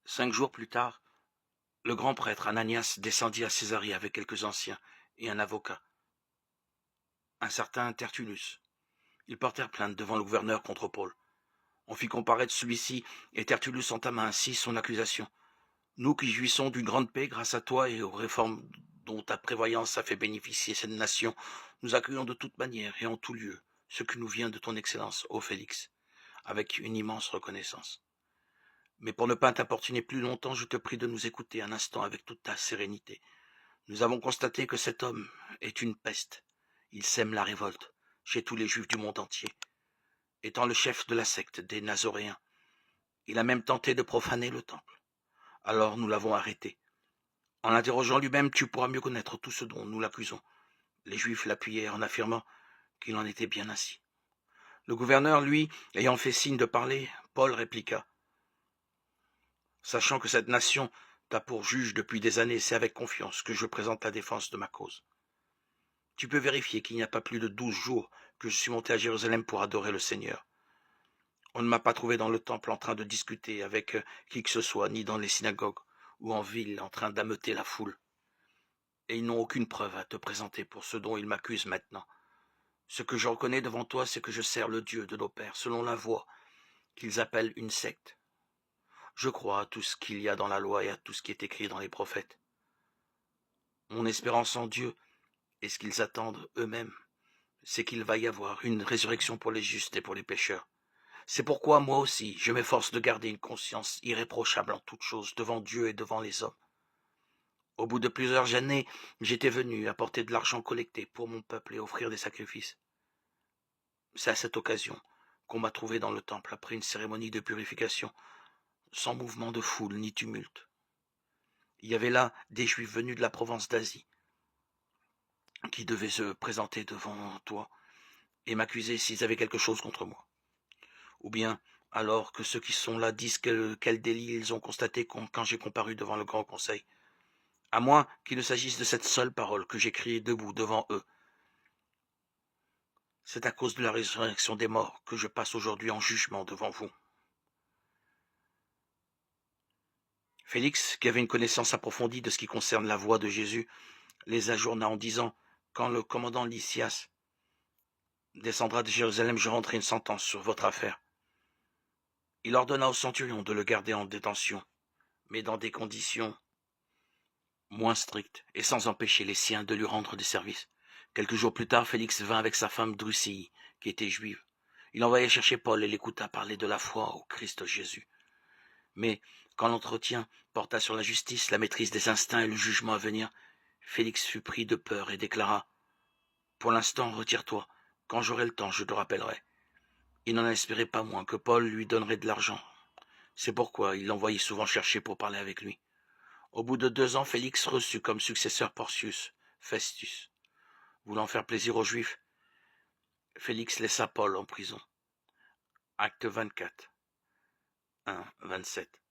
5 jours plus tard, le grand prêtre Ananias descendit à Césarée avec quelques anciens et un avocat, un certain Tertullus. Ils portèrent plainte devant le gouverneur contre Paul. On fit comparaître celui-ci, et Tertullus entama ainsi son accusation. Nous qui jouissons d'une grande paix grâce à toi et aux réformes dont ta prévoyance a fait bénéficier cette nation, nous accueillons de toute manière et en tout lieu ce qui nous vient de ton excellence, ô Félix, avec une immense reconnaissance. Mais pour ne pas t'importuner plus longtemps, je te prie de nous écouter un instant avec toute ta sérénité. Nous avons constaté que cet homme est une peste. Il sème la révolte chez tous les juifs du monde entier. Étant le chef de la secte des Nazoréens, il a même tenté de profaner le temple. Alors nous l'avons arrêté. En l'interrogeant lui-même, tu pourras mieux connaître tout ce dont nous l'accusons. Les Juifs l'appuyèrent en affirmant qu'il en était bien ainsi. Le gouverneur, lui, ayant fait signe de parler, Paul répliqua. Sachant que cette nation t'a pour juge depuis des années, c'est avec confiance que je présente la défense de ma cause. Tu peux vérifier qu'il n'y a pas plus de 12 jours que je suis monté à Jérusalem pour adorer le Seigneur. On ne m'a pas trouvé dans le temple en train de discuter avec qui que ce soit, ni dans les synagogues, ou en ville en train d'ameuter la foule. Et ils n'ont aucune preuve à te présenter pour ce dont ils m'accusent maintenant. Ce que je reconnais devant toi, c'est que je sers le Dieu de nos pères, selon la voie qu'ils appellent une secte. Je crois à tout ce qu'il y a dans la loi et à tout ce qui est écrit dans les prophètes. Mon espérance en Dieu et ce qu'ils attendent eux-mêmes, c'est qu'il va y avoir une résurrection pour les justes et pour les pécheurs. C'est pourquoi moi aussi, je m'efforce de garder une conscience irréprochable en toutes choses devant Dieu et devant les hommes. Au bout de plusieurs années, j'étais venu apporter de l'argent collecté pour mon peuple et offrir des sacrifices. C'est à cette occasion qu'on m'a trouvé dans le temple après une cérémonie de purification, sans mouvement de foule ni tumulte. Il y avait là des Juifs venus de la province d'Asie, qui devaient se présenter devant toi et m'accuser s'ils avaient quelque chose contre moi. Ou bien, alors que ceux qui sont là disent quel délit ils ont constaté quand j'ai comparu devant le grand conseil. À moins qu'il ne s'agisse de cette seule parole que j'ai criée debout devant eux. C'est à cause de la résurrection des morts que je passe aujourd'hui en jugement devant vous. Félix, qui avait une connaissance approfondie de ce qui concerne la voix de Jésus, les ajourna en disant, quand le commandant Lysias descendra de Jérusalem, je rendrai une sentence sur votre affaire. Il ordonna au centurion de le garder en détention, mais dans des conditions moins strictes, et sans empêcher les siens de lui rendre des services. Quelques jours plus tard, Félix vint avec sa femme Drusille, qui était juive. Il envoya chercher Paul et l'écouta parler de la foi au Christ Jésus. Mais, quand l'entretien porta sur la justice, la maîtrise des instincts et le jugement à venir, Félix fut pris de peur et déclara « Pour l'instant, retire-toi. Quand j'aurai le temps, je te rappellerai. » Il n'en espérait pas moins que Paul lui donnerait de l'argent. C'est pourquoi il l'envoyait souvent chercher pour parler avec lui. Au bout de 2 ans, Félix reçut comme successeur Porcius Festus. Voulant faire plaisir aux Juifs, Félix laissa Paul en prison. Acte 24, 1, 27.